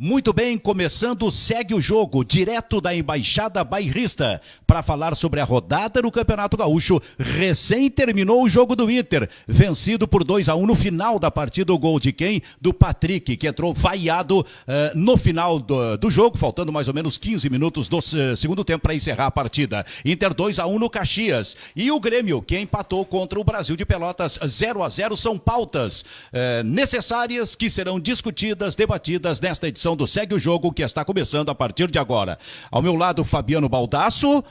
Muito bem, começando, segue o jogo, direto da Embaixada Bairrista, para falar sobre a rodada do Campeonato Gaúcho. Recém terminou o jogo do Inter, vencido por 2-1 no final da partida. O gol de quem? Do Patrick, que entrou vaiado no final do jogo, faltando mais ou menos 15 minutos do segundo tempo para encerrar a partida. Inter 2-1 no Caxias. E o Grêmio, que empatou contra o Brasil de Pelotas 0-0, são pautas necessárias que serão discutidas, debatidas nesta edição do Segue o Jogo, que está começando a partir de agora. Ao meu lado, Fabiano Baldasso,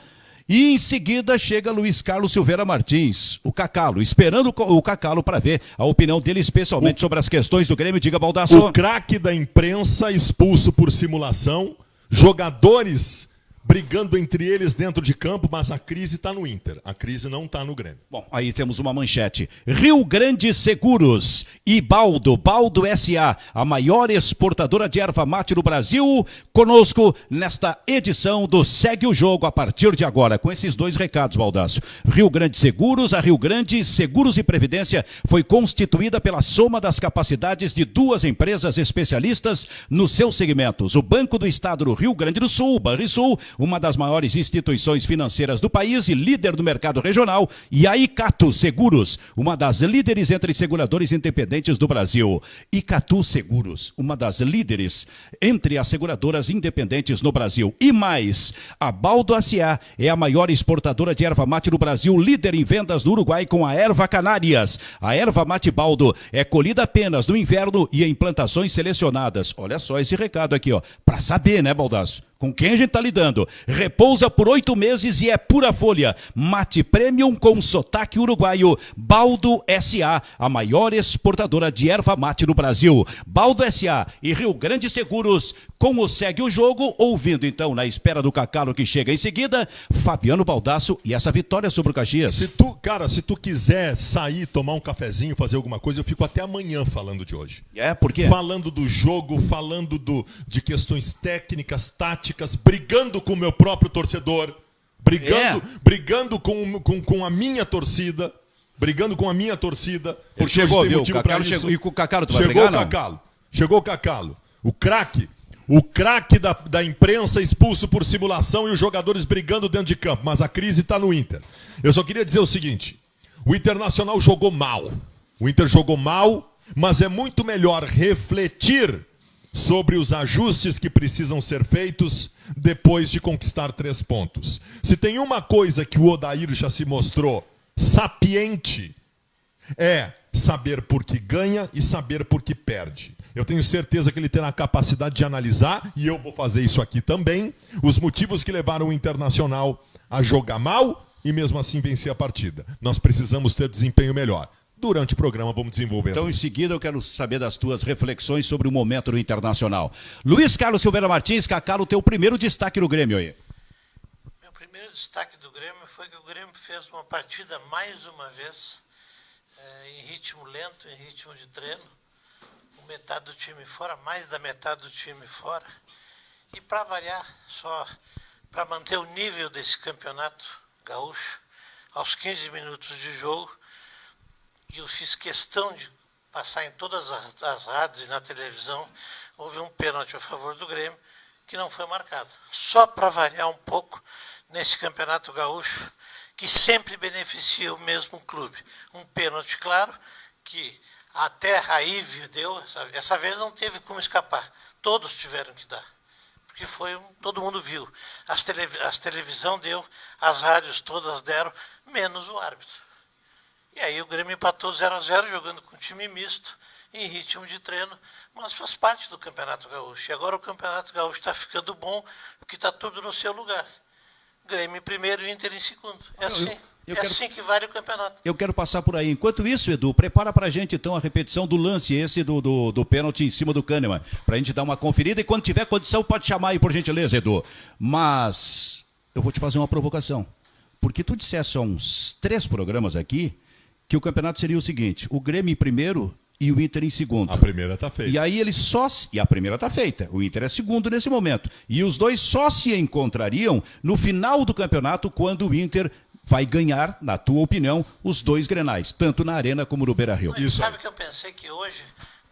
e em seguida chega Luiz Carlos Silveira Martins, o Cacalo, esperando o Cacalo para ver a opinião dele, especialmente sobre as questões do Grêmio. Diga, Baldasso. O craque da imprensa expulso por simulação, jogadores brigando entre eles dentro de campo, mas a crise está no Inter, a crise não está no Grêmio. Bom, aí temos uma manchete. Rio Grande Seguros e Baldo S.A., a maior exportadora de erva mate no Brasil, conosco nesta edição do Segue o Jogo a partir de agora, com esses dois recados, Baldasso. Rio Grande Seguros, a Rio Grande Seguros e Previdência foi constituída pela soma das capacidades de duas empresas especialistas nos seus segmentos. O Banco do Estado do Rio Grande do Sul, Banrisul, uma das maiores instituições financeiras do país e líder do mercado regional, e a Icatu Seguros, uma das líderes entre seguradores independentes do Brasil. Icatu Seguros, uma das líderes entre as seguradoras independentes no Brasil. E mais, a Baldo S.A. é a maior exportadora de erva mate no Brasil, líder em vendas no Uruguai com a erva Canárias. A erva mate Baldo é colhida apenas no inverno e em plantações selecionadas. Olha só esse recado aqui, ó, para saber, né, Baldasso? Com quem a gente está lidando? Repousa por 8 meses e é pura folha. Mate Premium com sotaque uruguaio. Baldo S.A., a maior exportadora de erva mate no Brasil. Baldo S.A. e Rio Grande Seguros, como segue o jogo, ouvindo então, na espera do Cacalo que chega em seguida, Fabiano Baldasso e essa vitória sobre o Caxias. Se tu quiser sair, tomar um cafezinho, fazer alguma coisa, eu fico até amanhã falando de hoje. Por quê? Falando do jogo, falando de questões técnicas, táticas, brigando com o meu próprio torcedor, brigando com a minha torcida, Porque chegou, viu? O Cacalo chegou. E com o Cacalo tu vai brigar, não? Chegou o Cacalo. O craque da imprensa expulso por simulação e os jogadores brigando dentro de campo, mas a crise está no Inter. Eu só queria dizer o seguinte, o Internacional jogou mal. O Inter jogou mal, mas é muito melhor refletir sobre os ajustes que precisam ser feitos depois de conquistar 3 pontos. Se tem uma coisa que o Odair já se mostrou sapiente, é saber por que ganha e saber por que perde. Eu tenho certeza que ele terá a capacidade de analisar, e eu vou fazer isso aqui também, os motivos que levaram o Internacional a jogar mal e mesmo assim vencer a partida. Nós precisamos ter desempenho melhor. Durante o programa vamos desenvolver. Então, em seguida, eu quero saber das tuas reflexões sobre o momento do Internacional. Luiz Carlos Silveira Martins, Cacalo, o teu primeiro destaque no Grêmio aí. Meu primeiro destaque do Grêmio foi que o Grêmio fez uma partida, mais uma vez, em ritmo lento, em ritmo de treino, com metade do time fora, mais da metade do time fora. E para variar, só para manter o nível desse campeonato gaúcho, aos 15 minutos de jogo, e eu fiz questão de passar em todas as rádios e na televisão, houve um pênalti a favor do Grêmio, que não foi marcado. Só para variar um pouco nesse campeonato gaúcho, que sempre beneficia o mesmo clube. Um pênalti, claro, que até a Ive deu, essa vez não teve como escapar. Todos tiveram que dar. Porque todo mundo viu. As televisão deu, as rádios todas deram, menos o árbitro. E aí o Grêmio empatou 0-0, jogando com time misto, em ritmo de treino, mas faz parte do Campeonato Gaúcho. E agora o Campeonato Gaúcho está ficando bom, porque está tudo no seu lugar. Grêmio em primeiro e Inter em segundo. É assim. Assim que vale o campeonato. Eu quero passar por aí. Enquanto isso, Edu, prepara pra gente então a repetição do lance, esse do pênalti em cima do Kahneman, pra gente dar uma conferida, e quando tiver condição pode chamar aí, por gentileza, Edu. Mas eu vou te fazer uma provocação. Porque tu disseste há uns 3 programas aqui que o campeonato seria o seguinte: o Grêmio em primeiro e o Inter em segundo. A primeira está feita. E aí e a primeira está feita. O Inter é segundo nesse momento. E os dois só se encontrariam no final do campeonato, quando o Inter vai ganhar, na tua opinião, os 2 Grenais, tanto na Arena como no Beira-Rio. Sabe que eu pensei que hoje,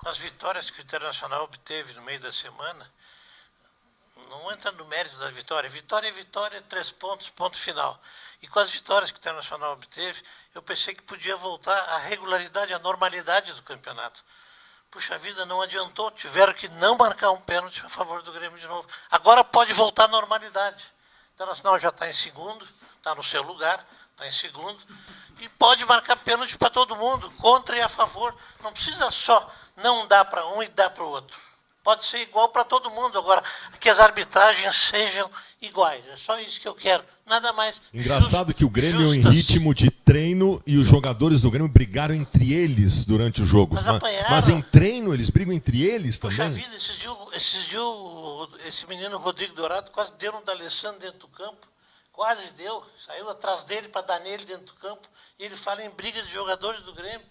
com as vitórias que o Internacional obteve no meio da semana, não entra no mérito da vitória. Vitória é vitória, 3 pontos, ponto final. E com as vitórias que o Internacional obteve, eu pensei que podia voltar à regularidade, à normalidade do campeonato. Puxa vida, não adiantou, tiveram que não marcar um pênalti a favor do Grêmio de novo. Agora pode voltar à normalidade. O Internacional já está em segundo, está no seu lugar, está em segundo, e pode marcar pênalti para todo mundo, contra e a favor. Não precisa só não dar para um e dar para o outro. Pode ser igual para todo mundo. Agora, que as arbitragens sejam iguais. É só isso que eu quero. Nada mais. Engraçado que o Grêmio em ritmo de treino e os jogadores do Grêmio brigaram entre eles durante o jogo. Mas em treino eles brigam entre eles também? Puxa vida, esses dias esse menino Rodrigo Dourado quase deu um D'Alessandro dentro do campo. Quase deu. Saiu atrás dele para dar nele dentro do campo. E ele fala em briga de jogadores do Grêmio.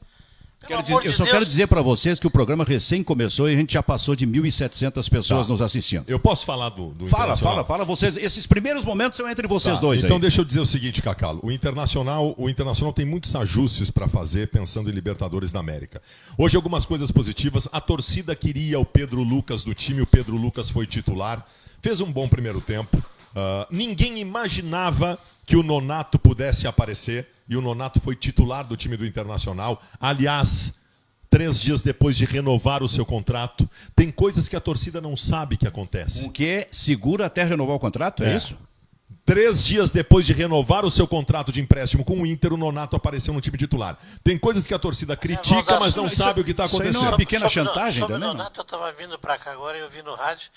Eu só quero dizer para vocês que o programa recém começou e a gente já passou de 1.700 pessoas nos assistindo. Eu posso falar do Internacional? Fala vocês. Esses primeiros momentos são entre vocês dois. Então aí. Deixa eu dizer o seguinte, Cacalo. O Internacional tem muitos ajustes para fazer pensando em Libertadores da América. Hoje algumas coisas positivas. A torcida queria o Pedro Lucas do time. O Pedro Lucas foi titular. Fez um bom primeiro tempo. Ninguém imaginava que o Nonato pudesse aparecer. E o Nonato foi titular do time do Internacional. Aliás, 3 dias depois de renovar o seu contrato, tem coisas que a torcida não sabe que acontece. O que segura até renovar o contrato? É isso? 3 dias depois de renovar o seu contrato de empréstimo com o Inter, o Nonato apareceu no time titular. Tem coisas que a torcida critica, mas não sabe o que está acontecendo. Isso aí não é uma pequena chantagem sobre também? O Nonato, eu estava vindo para cá agora e eu vi no rádio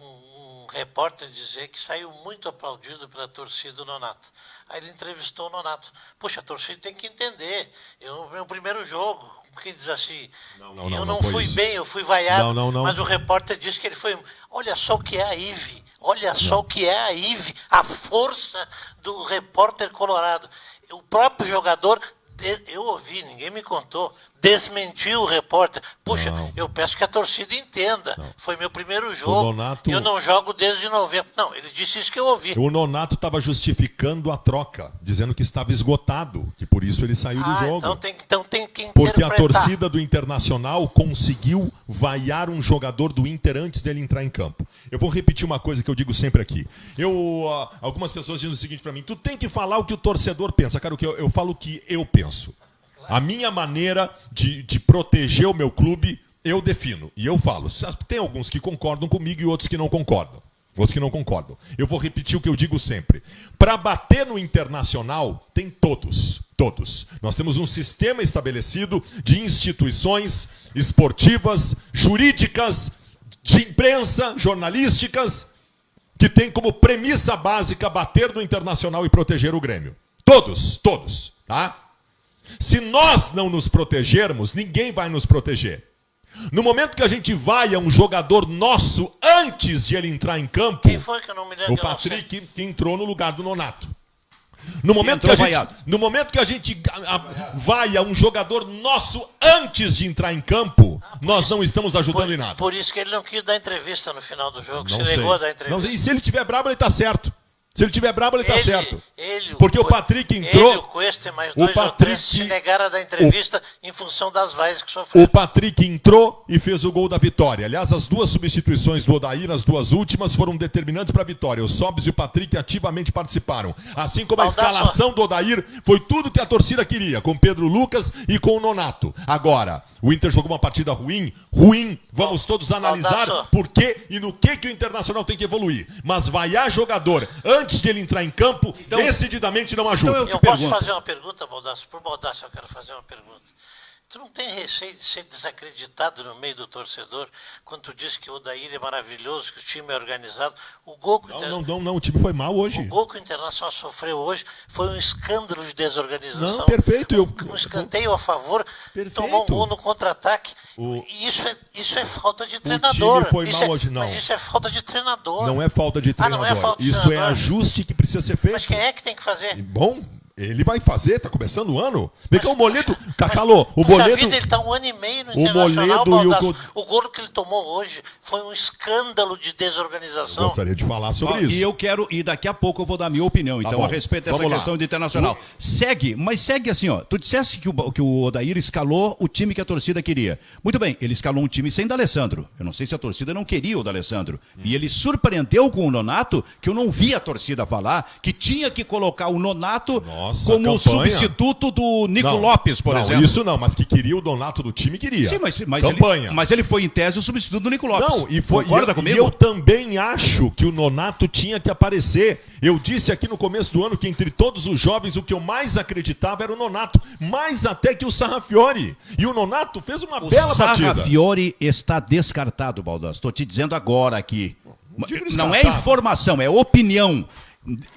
um repórter dizer que saiu muito aplaudido pela torcida do Nonato. Aí ele entrevistou o Nonato. Puxa, a torcida tem que entender. Meu primeiro jogo, quem diz assim, eu não fui bem, eu fui vaiado, mas o repórter disse que ele foi... Olha só o que é a IVE, olha só o que é a IVE, a força do repórter colorado. O próprio jogador... Eu ouvi, ninguém me contou, desmentiu o repórter. Puxa, eu peço que a torcida entenda. Foi meu primeiro jogo. Eu não jogo desde novembro. Não, ele disse isso que eu ouvi. O Nonato estava justificando a troca, dizendo que estava esgotado, que por isso ele saiu do jogo. Então tem que interpretar. Porque a torcida do Internacional conseguiu vaiar um jogador do Inter antes dele entrar em campo. Eu vou repetir uma coisa que eu digo sempre aqui. Algumas pessoas dizem o seguinte para mim: tu tem que falar o que o torcedor pensa. Cara, eu falo o que eu penso. A minha maneira de proteger o meu clube, eu defino. E eu falo. Tem alguns que concordam comigo e outros que não concordam. Eu vou repetir o que eu digo sempre. Para bater no Internacional, tem todos. Nós temos um sistema estabelecido de instituições esportivas, jurídicas, de imprensa, jornalísticas, que tem como premissa básica bater no Internacional e proteger o Grêmio. Todos, tá? Se nós não nos protegermos, ninguém vai nos proteger. No momento que a gente vai a um jogador nosso, antes de ele entrar em campo... Quem foi que eu não me lembro? O Patrick, que entrou no lugar do Nonato. No momento que a gente vai a um jogador nosso antes de entrar em campo, nós não estamos ajudando em nada. Por isso que ele não quis dar entrevista no final do jogo, se negou a dar entrevista. E se ele estiver brabo, ele está certo. Se ele estiver brabo, ele está certo. Porque o Patrick entrou... Ele, o Cuesta e mais dois ou três se negaram a dar entrevista em função das vaias que sofreu. O Patrick entrou e fez o gol da vitória. Aliás, as 2 substituições do Odair, as 2 últimas, foram determinantes para a vitória. O Sobis e o Patrick ativamente participaram. Assim como a escalação do Odair foi tudo que a torcida queria, com Pedro Lucas e com o Nonato. Agora, o Inter jogou uma partida ruim. Vamos todos analisar por quê e no que o Internacional tem que evoluir. Mas vaiar jogador antes de ele entrar em campo, decididamente não ajuda. Eu posso fazer uma pergunta, Baldasso? Por Baldasso eu quero fazer uma pergunta. Tu não tem receio de ser desacreditado no meio do torcedor quando tu diz que o Odair é maravilhoso, que o time é organizado? O gol que o time foi mal hoje. O gol que o Internacional sofreu hoje foi um escândalo de desorganização. Não, perfeito. Um escanteio a favor, tomou um gol no contra-ataque. Isso é falta de treinador. O time foi mal hoje, não. Mas isso é falta de treinador. Não é falta de treinador. Não é falta de isso treinador. É ajuste que precisa ser feito. Mas quem é que tem que fazer? Bom, Ele vai fazer, tá começando o ano. Vem cá, o Moledo, Cacalô, o Moledo... Vida, ele tá um ano e meio no Internacional, o gol que ele tomou hoje foi um escândalo de desorganização. Eu gostaria de falar sobre isso. E eu quero, e daqui a pouco eu vou dar a minha opinião, então, a respeito dessa questão do Internacional. Segue, mas segue assim, ó. Tu disseste que o Odair escalou o time que a torcida queria. Muito bem, ele escalou um time sem D'Alessandro. Eu não sei se a torcida não queria o D'Alessandro. E ele surpreendeu com o Nonato, que eu não vi a torcida falar, que tinha que colocar o Nonato como substituto do Nico Lopes, por exemplo. Isso não, mas que queria o Nonato do time, queria. Sim, mas ele foi em tese o substituto do Nico Lopes. Não, e foi, concorda comigo? E eu também acho que o Nonato tinha que aparecer. Eu disse aqui no começo do ano que entre todos os jovens o que eu mais acreditava era o Nonato, mais até que o Sarrafiori. E o Nonato fez uma bela partida. O Sarrafiori está descartado, Baldasso. Estou te dizendo agora aqui. Não é informação, é opinião.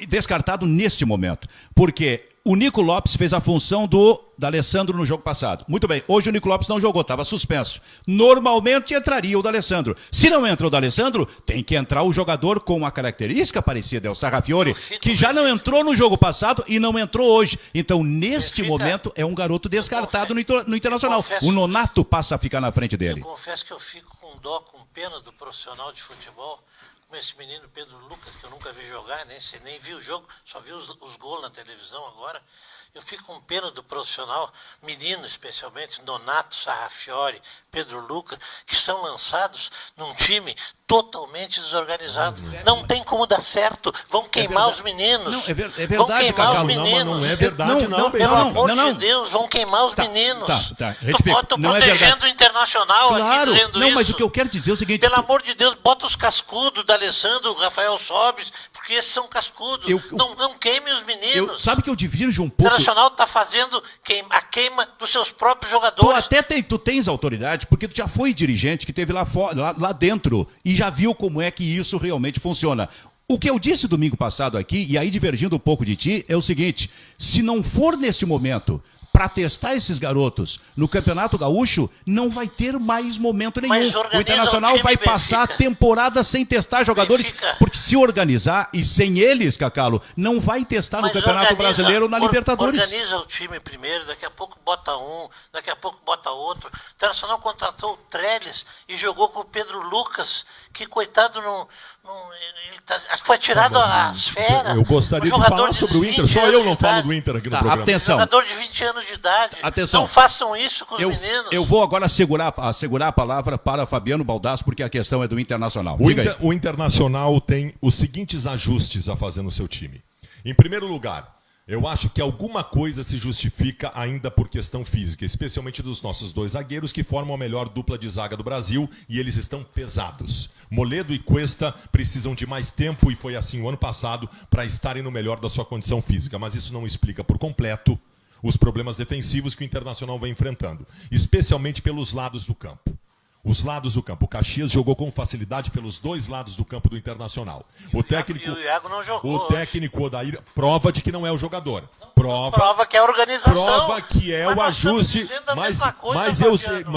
Descartado neste momento. Porque o Nico Lopes fez a função do D'Alessandro no jogo passado. Muito bem, hoje o Nico Lopes não jogou, estava suspenso. Normalmente entraria o D'Alessandro. Se não entra o D'Alessandro, tem que entrar o jogador com uma característica parecida, é o Sarrafiori, que já não entrou no jogo passado e não entrou hoje. Então, neste momento, é um garoto descartado no Internacional. O Nonato passa a ficar na frente dele. Eu confesso que eu fico com dó, com pena do profissional de futebol, como esse menino Pedro Lucas, que eu nunca vi jogar, nem vi o jogo, só vi os gols na televisão agora. Eu fico com pena do profissional, menino especialmente, Nonato, Sarrafiori, Pedro Lucas, que são lançados num time totalmente desorganizado. Não tem como dar certo. Vão queimar os meninos. Não, é verdade, vão queimar Cacalo. os meninos. Não é verdade, não. Pelo amor de Deus, vão queimar os meninos. Tô protegendo o Internacional aqui dizendo isso. Não, mas o que eu quero dizer é o seguinte... Pelo amor de Deus, bota os cascudos da Alessandro, Rafael Sobes, porque esses são cascudos. Não queime os meninos. Sabe que eu divirjo um pouco... O Internacional está fazendo a queima dos seus próprios jogadores. Tu tens autoridade, porque tu já foi dirigente que teve lá dentro e já viu como é que isso realmente funciona. O que eu disse domingo passado aqui, e aí divergindo um pouco de ti, é o seguinte: se não for neste momento para testar esses garotos no Campeonato Gaúcho, não vai ter mais momento nenhum. O Internacional vai passar a temporada sem testar jogadores, porque se organizar, e sem eles, Cacalo, não vai testar no Campeonato Brasileiro ou na Libertadores. Organiza o time primeiro, daqui a pouco bota um, daqui a pouco bota outro. O Internacional contratou o Trellis e jogou com o Pedro Lucas, que coitado foi tirado às feras. Eu gostaria de falar sobre o Inter, só eu não falo do Inter aqui no programa. Atenção. Jogador de 20 anos de idade. Atenção. Não façam isso com os meninos. Eu vou agora segurar a palavra para Fabiano Baldasso, porque a questão é do Internacional. O Internacional tem os seguintes ajustes a fazer no seu time. Em primeiro lugar, eu acho que alguma coisa se justifica ainda por questão física, especialmente dos nossos dois zagueiros que formam a melhor dupla de zaga do Brasil e eles estão pesados. Moledo e Cuesta precisam de mais tempo e foi assim o ano passado para estarem no melhor da sua condição física, mas isso não explica por completo os problemas defensivos que o Internacional vem enfrentando, especialmente pelos lados do campo. Os lados do campo. O Caxias jogou com facilidade pelos dois lados do campo do Internacional. O Iago não jogou. O técnico Odair prova de que não é o jogador. Prova que é a organização. Prova que é o ajuste.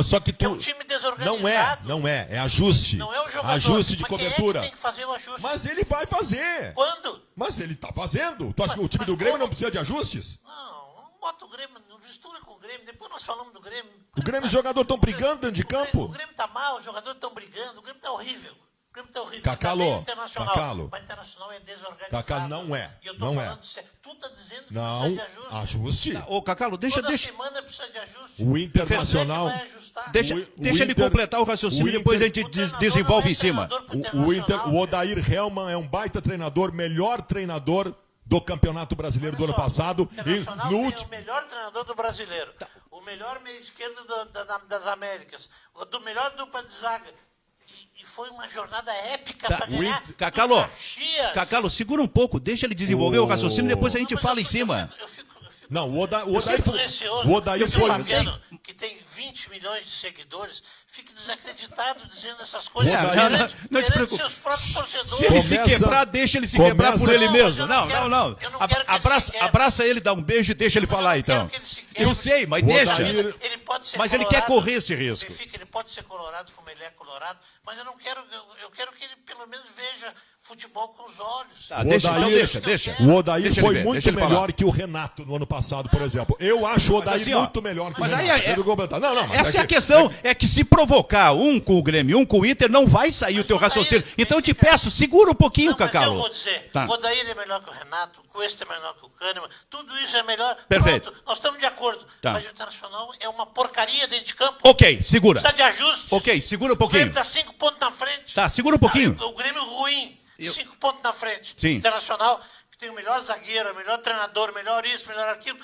Só que tu. É um time desorganizado. Não é. É ajuste. Não é o jogador. Ajuste de cobertura. Quem é que tem que fazer o ajuste? Mas ele vai fazer. Quando? Mas ele tá fazendo. Tu acha que o time do Grêmio não precisa de ajustes? Não bota o Grêmio, não mistura com o Grêmio, depois nós falamos do Grêmio. O Grêmio e os jogadores estão brigando dentro de campo. O Grêmio tá mal, os jogadores estão brigando, o Grêmio tá horrível. O Grêmio tá horrível. Cacalo. Mas o Internacional é desorganizado. Cacalo, não é. E eu tô falando sério. Tu tá dizendo que não, precisa de ajuste. Ajuste. Ô, Cacalo, deixa. Semana precisa de ajuste. O Internacional. Deixa ele completar o raciocínio e depois a gente desenvolve em cima. O Odair Helman é um baita treinador, melhor treinador do Campeonato Brasileiro do ano passado. O melhor treinador do brasileiro. O melhor meio esquerdo das Américas. O melhor dupla de zaga. E foi uma jornada épica para ganhar. Cacalo, segura um pouco, deixa ele desenvolver o raciocínio e depois a gente fala em cima. Não, o Odair foi que tem 20 milhões de seguidores, fique desacreditado dizendo essas coisas. Não te preocupe. Seus próprios torcedores. Se ele se quebrar, deixa ele se quebrar por ele mesmo. Não. Abraça ele, dá um beijo e deixa ele falar então. Eu sei, mas deixa. Ele pode ser mas ele quer correr esse risco. pode ser colorado como ele é colorado, mas eu quero que ele pelo menos veja futebol com os olhos. Tá, deixa. O Odair Deixa foi ele ver, muito deixa ele melhor falar. que o Renato no ano passado, por exemplo. Eu acho o Odair assim, ó, muito melhor que o mas Renato. aí Mas essa é a questão, é que se provocar um com o Grêmio, um com o Inter, não vai sair o teu Odair, raciocínio. Então eu te peço, segura um pouquinho, Não, mas Cacalo. eu vou dizer, Tá. o Odair é melhor que o Renato, o Cuesta é melhor que o Kahneman, tudo isso é melhor. Perfeito. Pronto, nós estamos de acordo. Tá. Mas o Internacional é uma porcaria dentro de campo. Ok, segura. Precisa de ajuste. Ok, segura um O Grêmio pouquinho. está 5 pontos na frente. Tá, segura um pouquinho. O Grêmio ruim, 5 pontos na frente. Sim. Internacional, que tem o melhor zagueiro, o melhor treinador, o melhor isso, o melhor aquilo.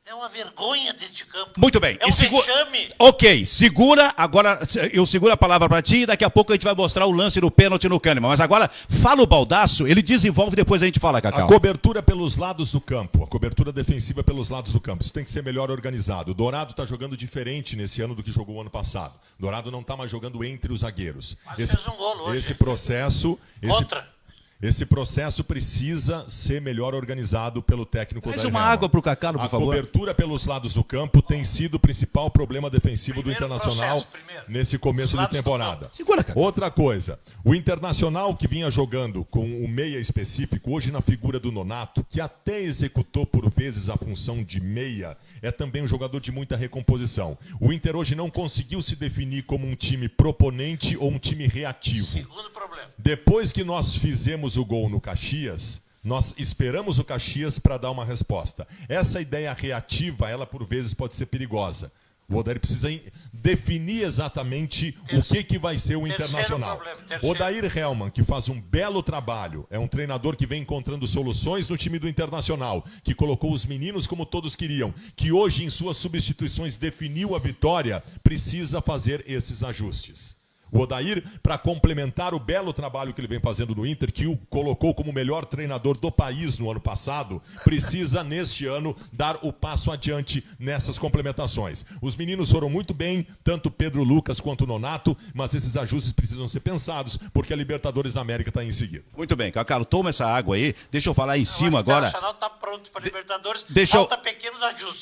É uma vergonha dentro de campo. Muito bem. É um vexame. Ok, segura. Agora eu seguro a palavra para ti e daqui a pouco a gente vai mostrar o lance do pênalti no Kahneman. Mas agora, fala o Baldasso, ele desenvolve, depois a gente fala, Cacau. A cobertura pelos lados do campo, a cobertura defensiva pelos lados do campo, isso tem que ser melhor organizado. O Dourado está jogando diferente nesse ano do que jogou o ano passado. O Dourado não está mais jogando entre os zagueiros. Mas fez um golo hoje. Esse processo... Contra. Esse processo precisa ser melhor organizado pelo técnico Traz Odair uma Hellmann. água pro Cacalo, por favor. A cobertura pelos lados do campo tem sido o principal problema defensivo Primeiro do Internacional processo, nesse começo de lados do temporada. campo. Segura, Cacau. Outra coisa, o Internacional que vinha jogando com o meia específico, hoje na figura do Nonato, que até executou por vezes a função de meia, é também um jogador de muita recomposição. O Inter hoje não conseguiu se definir como um time proponente ou um time reativo. Segundo problema. Depois que nós fizemos o gol no Caxias, nós esperamos o Caxias para dar uma resposta. Essa ideia reativa, ela por vezes pode ser perigosa. O Odair precisa definir exatamente o que vai ser o Internacional. Terceiro. Odair Hellmann, que faz um belo trabalho, é um treinador que vem encontrando soluções no time do Internacional, que colocou os meninos como todos queriam, que hoje em suas substituições definiu a vitória, precisa fazer esses ajustes. O Odair, para complementar o belo trabalho que ele vem fazendo no Inter, que o colocou como o melhor treinador do país no ano passado, precisa, neste ano, dar o passo adiante nessas complementações. Os meninos foram muito bem, tanto Pedro Lucas quanto o Nonato, mas esses ajustes precisam ser pensados, porque a Libertadores da América está em seguida. Muito bem, Cacalo, toma essa água aí. Deixa eu falar em cima O agora. Internacional está pronto para Libertadores. Deixa eu- Falta pequenos ajustes.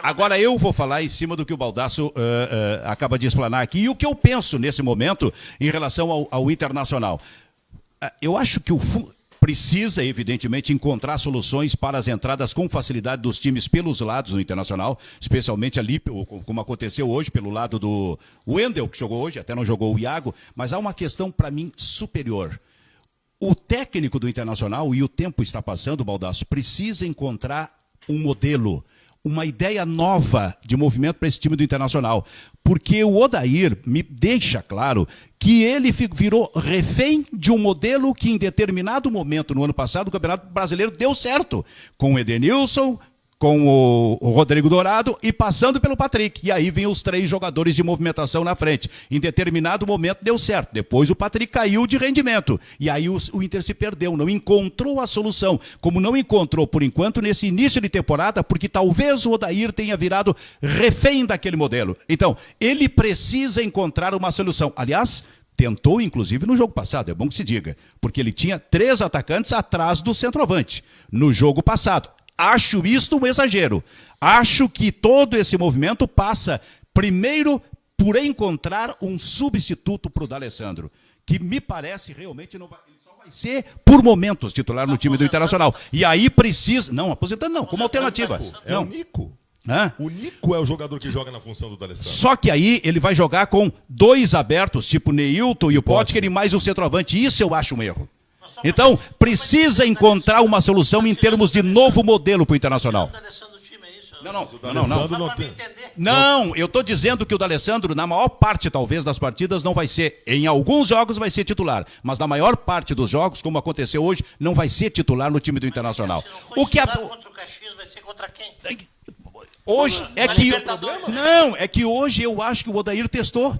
Agora eu vou falar em cima do que o Baldasso acaba de explanar aqui e o que eu penso nesse momento em relação ao Internacional. Eu acho que precisa, evidentemente, encontrar soluções para as entradas com facilidade dos times pelos lados no Internacional, especialmente ali, como aconteceu hoje, pelo lado do Wendel, que jogou hoje, até não jogou o Iago, mas há uma questão, para mim, superior. O técnico do Internacional, e o tempo está passando, Baldasso, precisa encontrar um modelo, uma ideia nova de movimento para esse time do Internacional. Porque o Odair me deixa claro que ele virou refém de um modelo que em determinado momento, no ano passado, o Campeonato Brasileiro deu certo. Com o Edenilson, com o Rodrigo Dourado e passando pelo Patrick. E aí vem os 3 jogadores de movimentação na frente. Em determinado momento deu certo. Depois o Patrick caiu de rendimento. E aí o Inter se perdeu, não encontrou a solução. Como não encontrou, por enquanto, nesse início de temporada, porque talvez o Odair tenha virado refém daquele modelo. Então, ele precisa encontrar uma solução. Aliás, tentou, inclusive, no jogo passado, é bom que se diga. Porque ele tinha 3 atacantes atrás do centroavante. No jogo passado. Acho isto um exagero. Acho que todo esse movimento passa, primeiro, por encontrar um substituto para o D'Alessandro, que me parece realmente não vai, ele só vai ser, por momentos, titular no time do Internacional. E aí precisa... Não, aposentando não, como alternativa. É Não. o Nico. Hã? O Nico é o jogador que joga na função do D'Alessandro. Só que aí ele vai jogar com 2 abertos, tipo Neilton e o Potker, e mais o centroavante. Isso eu acho um erro. Então, precisa encontrar uma solução em termos de novo modelo para o Internacional. Não, eu estou dizendo que o D'Alessandro, na maior parte, talvez, das partidas, não vai ser. Em alguns jogos vai ser titular, mas na maior parte dos jogos, como aconteceu hoje, não vai ser titular no time do Internacional. O que contra o Caxias vai ser contra quem? Hoje é Na que Libertadores. não, é que hoje eu acho que o Odair testou.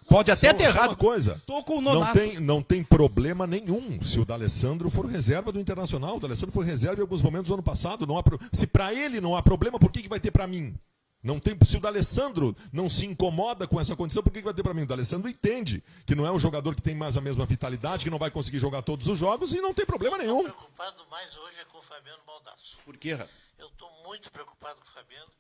Pode até ter Só errado. uma coisa, Tô com o Nonato. não tem problema nenhum se o D'Alessandro for reserva do Internacional. O D'Alessandro foi reserva em alguns momentos do ano passado. Se para ele não há problema, por que vai ter para mim? Não tem, se o D'Alessandro não se incomoda com essa condição, por que vai ter para mim? O D'Alessandro entende que não é um jogador que tem mais a mesma vitalidade, que não vai conseguir jogar todos os jogos e não tem problema nenhum. O preocupado mais hoje é com o Fabiano Baldasso. Por quê, rapaz? Eu estou muito preocupado com o Fabiano,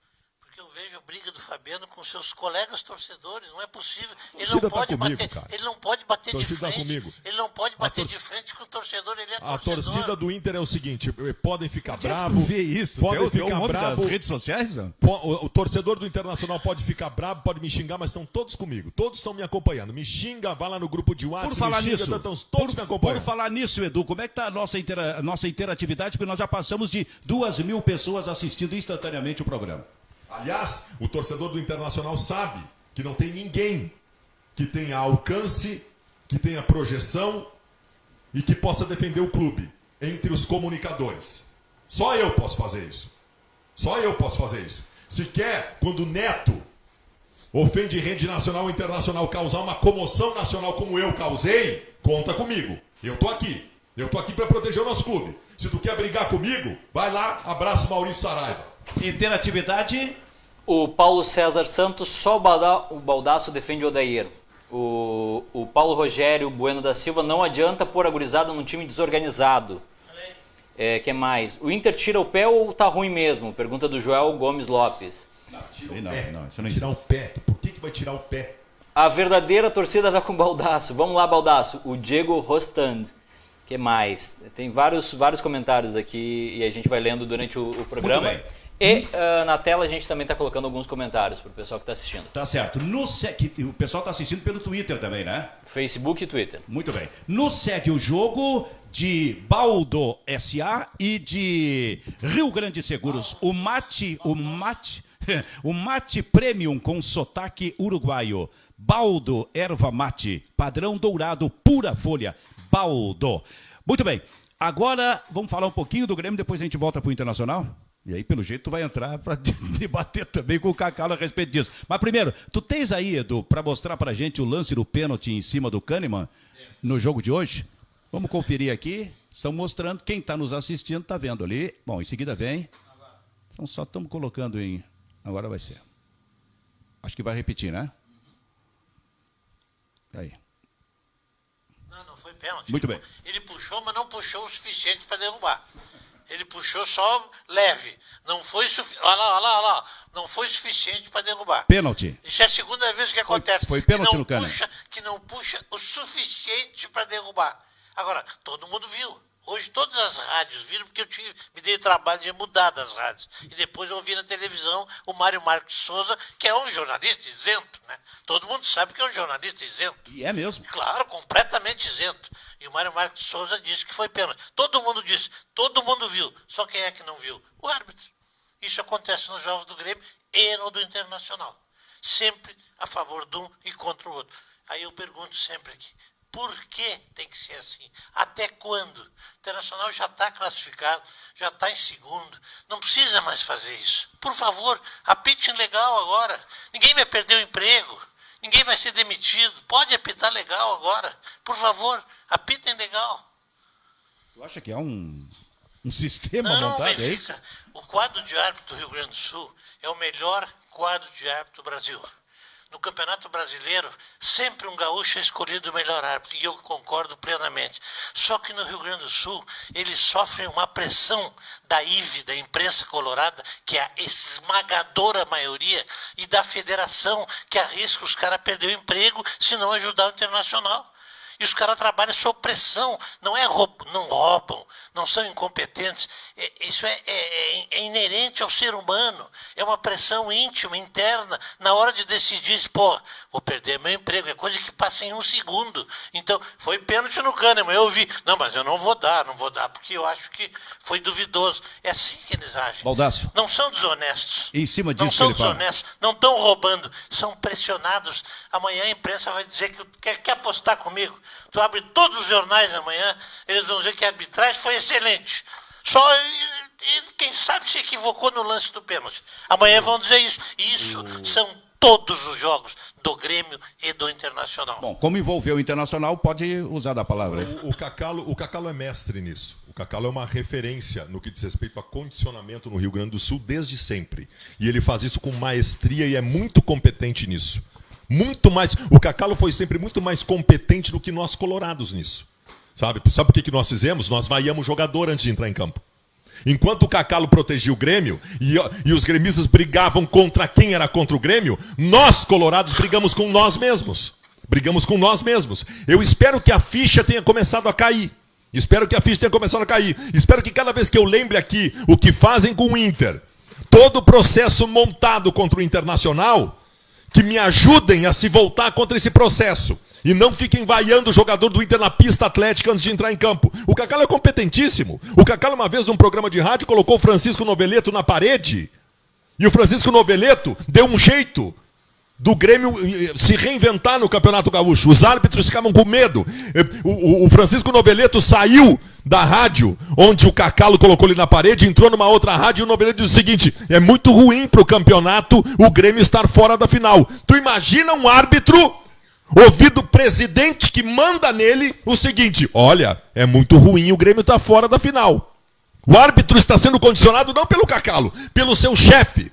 porque eu vejo a briga do Fabiano com seus colegas torcedores, não é possível. Ele Torcida não tá pode comigo, bater, cara. ele não pode bater de Torcida tá frente. comigo. Ele não pode bater de frente com o torcedor, ele é A torcedor. torcida do Inter é o seguinte, podem ficar Tu bravos. vê isso? Podem Tem um ficar homem bravos. das redes sociais? Não? O torcedor do Internacional pode ficar bravo, pode me xingar, mas estão todos comigo. Todos estão me acompanhando. Me xinga, vai lá no grupo de WhatsApp, Por falar me xinga, nisso, estão todos me acompanhando. por falar nisso, Edu, como é que está a nossa interatividade? Porque nós já passamos de 2.000 pessoas assistindo instantaneamente o programa. Aliás, o torcedor do Internacional sabe que não tem ninguém que tenha alcance, que tenha projeção e que possa defender o clube entre os comunicadores. Só eu posso fazer isso. Só eu posso fazer isso. Se quer, quando o Neto ofende rede nacional ou internacional, causar uma comoção nacional como eu causei, conta comigo. Eu tô aqui. Eu tô aqui para proteger o nosso clube. Se tu quer brigar comigo, vai lá, abraço Maurício Saraiva. Interatividade. O Paulo César Santos, só o Baldasso defende o Odair. O Paulo Rogério Bueno da Silva, não adianta pôr a gurizada num time desorganizado. Que mais? O Inter tira o pé ou tá ruim mesmo? Pergunta do Joel Gomes Lopes. Tira o Não, pé. não, isso não Tirar o pé. Por que vai tirar o pé? A verdadeira torcida tá com o Baldasso. Vamos lá, Baldasso. O Diego Rostand. Que mais? Tem vários comentários aqui e a gente vai lendo durante o programa. Muito bem. E na tela a gente também está colocando alguns comentários para o pessoal que está assistindo. Tá certo. O pessoal está assistindo pelo Twitter também, né? Facebook e Twitter. Muito bem. Nos segue o jogo de Baldo SA e de Rio Grande Seguros. O mate Premium com sotaque uruguaio. Baldo Erva Mate, padrão dourado, pura folha. Baldo. Muito bem. Agora vamos falar um pouquinho do Grêmio, depois a gente volta para o Internacional. E aí, pelo jeito, tu vai entrar para debater também com o Cacalo a respeito disso. Mas primeiro, tu tens aí, Edu, para mostrar para a gente o lance do pênalti em cima do Kahneman no jogo de hoje? Vamos conferir aqui. Estão mostrando, quem está nos assistindo está vendo ali. Bom, em seguida vem. Então só estamos colocando em... Agora vai ser. Acho que vai repetir, né? Aí. Não foi pênalti. Muito bem. Ele puxou, mas não puxou o suficiente para derrubar. Ele puxou só leve. Não foi suficiente. Olha lá. Não foi suficiente para derrubar. Pênalti. Isso é a segunda vez que acontece. Foi pênalti que não no Kahneman. que não puxa o suficiente para derrubar. Agora, todo mundo viu. Hoje todas as rádios viram, porque me dei o trabalho de mudar das rádios. E depois eu vi na televisão o Mário Marcos Souza, que é um jornalista isento, né? Todo mundo sabe que é um jornalista isento. E é mesmo. Claro, completamente isento. E o Mário Marcos Souza disse que foi pênalti. Todo mundo disse, todo mundo viu. Só quem é que não viu? O árbitro. Isso acontece nos jogos do Grêmio e no do Internacional. Sempre a favor de um e contra o outro. Aí eu pergunto sempre aqui, por que tem que ser assim? Até quando? O Internacional já está classificado, já está em segundo. Não precisa mais fazer isso. Por favor, apitem legal agora. Ninguém vai perder o emprego. Ninguém vai ser demitido. Pode apitar legal agora. Por favor, apitem legal. Tu acha que é um sistema Não, montado, é isso? Benfica, o quadro de árbitro do Rio Grande do Sul é o melhor quadro de árbitro do Brasil. No Campeonato Brasileiro, sempre um gaúcho é escolhido o melhor árbitro, e eu concordo plenamente. Só que no Rio Grande do Sul, eles sofrem uma pressão da IVE, da imprensa colorada, que é a esmagadora maioria, e da federação, que arrisca os caras a perder o emprego se não ajudar o Internacional. E os caras trabalham sob pressão, não roubam, não são incompetentes. Isso é inerente ao ser humano. É uma pressão íntima, interna, na hora de decidir, pô, vou perder meu emprego. É coisa que passa em um segundo. Então, foi pênalti no Kahneman, eu vi. Não, mas eu não vou dar, porque eu acho que foi duvidoso. É assim que eles agem. Baldasso. Não são desonestos. Em cima disso não são que ele fala. desonestos, não estão roubando, são pressionados. Amanhã a imprensa vai dizer que quer apostar comigo. Tu abre todos os jornais amanhã, eles vão dizer que a arbitragem foi excelente. Só quem sabe se equivocou no lance do pênalti. Amanhã vão dizer isso. E isso são todos os jogos do Grêmio e do Internacional. Bom, como envolveu o Internacional, pode usar da palavra. O Cacalo é mestre nisso. O Cacalo é uma referência no que diz respeito a condicionamento no Rio Grande do Sul desde sempre. E ele faz isso com maestria e é muito competente nisso. Muito mais. O Cacalo foi sempre muito mais competente do que nós colorados nisso. Sabe por que nós fizemos? Nós vaiamos o jogador antes de entrar em campo. Enquanto o Cacalo protegia o Grêmio e os gremistas brigavam contra quem era contra o Grêmio, nós, colorados, brigamos com nós mesmos. Brigamos com nós mesmos. Eu espero que a ficha tenha começado a cair. Espero que cada vez que eu lembre aqui o que fazem com o Inter, todo o processo montado contra o Internacional, que me ajudem a se voltar contra esse processo. E não fiquem vaiando o jogador do Inter na pista atlética antes de entrar em campo. O Cacalo é competentíssimo. O Cacalo, uma vez, num programa de rádio, colocou o Francisco Noveleto na parede. E o Francisco Noveleto deu um jeito do Grêmio se reinventar no Campeonato Gaúcho. Os árbitros ficavam com medo. O Francisco Noveleto saiu da rádio, onde o Cacalo colocou ele na parede, entrou numa outra rádio e o Noveleto disse o seguinte: é muito ruim para o campeonato o Grêmio estar fora da final. Tu imagina um árbitro ouvir do presidente que manda nele o seguinte: olha, é muito ruim o Grêmio estar fora da final. O árbitro está sendo condicionado não pelo Cacalo, pelo seu chefe.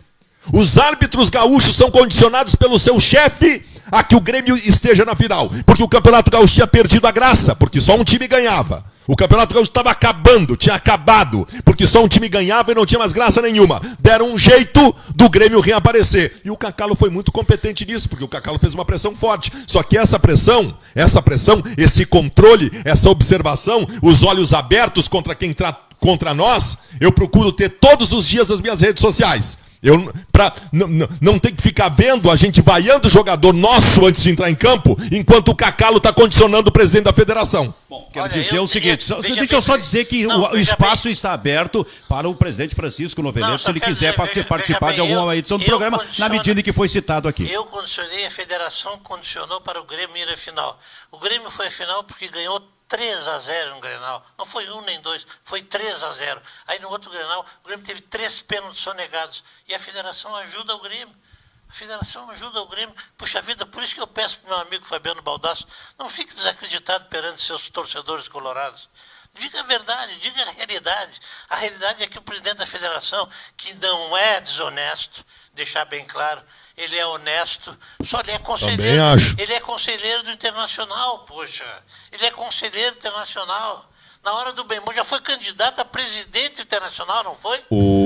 Os árbitros gaúchos são condicionados pelo seu chefe a que o Grêmio esteja na final. Porque o Campeonato Gaúcho tinha perdido a graça, porque só um time ganhava. O Campeonato Gaúcho estava acabando, tinha acabado, porque só um time ganhava e não tinha mais graça nenhuma. Deram um jeito do Grêmio reaparecer. E o Cacalo foi muito competente nisso, porque o Cacalo fez uma pressão forte. Só que essa pressão, esse controle, essa observação, os olhos abertos contra quem contra nós, eu procuro ter todos os dias nas minhas redes sociais. Não tem que ficar vendo a gente vaiando o jogador nosso antes de entrar em campo, enquanto o Cacalo está condicionando o presidente da federação. Bom, quero dizer o seguinte, deixa eu só dizer que o espaço está aberto para o presidente Francisco Noveleto, se ele quiser participar de alguma edição do programa, na medida em que foi citado aqui. Eu condicionei, a federação condicionou para o Grêmio ir à final. O Grêmio foi à final porque ganhou 3-0 no Grenal. Não foi 1 nem 2, foi 3-0. Aí no outro Grenal, o Grêmio teve 3 pênaltis sonegados. E a federação ajuda o Grêmio. A federação ajuda o Grêmio. Puxa vida, por isso que eu peço para o meu amigo Fabiano Baldasso, não fique desacreditado perante seus torcedores colorados. Diga a verdade, diga a realidade. A realidade é que o presidente da federação, que não é desonesto, deixar bem claro, ele é honesto, só ele é conselheiro. Também acho. Ele é conselheiro do Internacional, poxa. Ele é conselheiro internacional. Na hora do bem, já foi candidato a presidente internacional, não foi?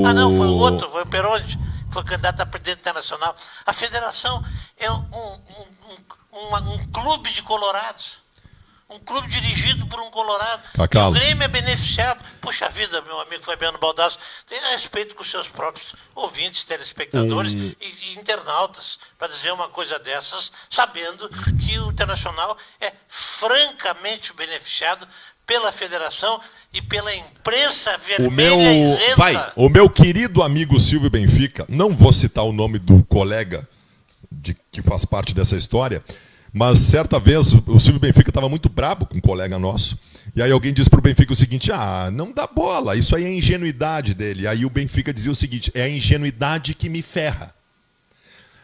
Ah, não, foi o outro, foi o Peronde. Foi candidato a presidente internacional. A federação é um clube de colorados. Um clube dirigido por um colorado. Cacalo. O Grêmio é beneficiado. Puxa vida, meu amigo Fabiano Baldasso, tenha respeito com os seus próprios ouvintes, telespectadores e internautas, para dizer uma coisa dessas, sabendo que o Internacional é francamente beneficiado pela federação e pela imprensa vermelha isenta. O meu querido amigo Silvio Benfica, não vou citar o nome do colega que faz parte dessa história, mas certa vez o Silvio Benfica estava muito brabo com um colega nosso. E aí alguém disse para o Benfica o seguinte: não dá bola, isso aí é a ingenuidade dele. Aí o Benfica dizia o seguinte: é a ingenuidade que me ferra.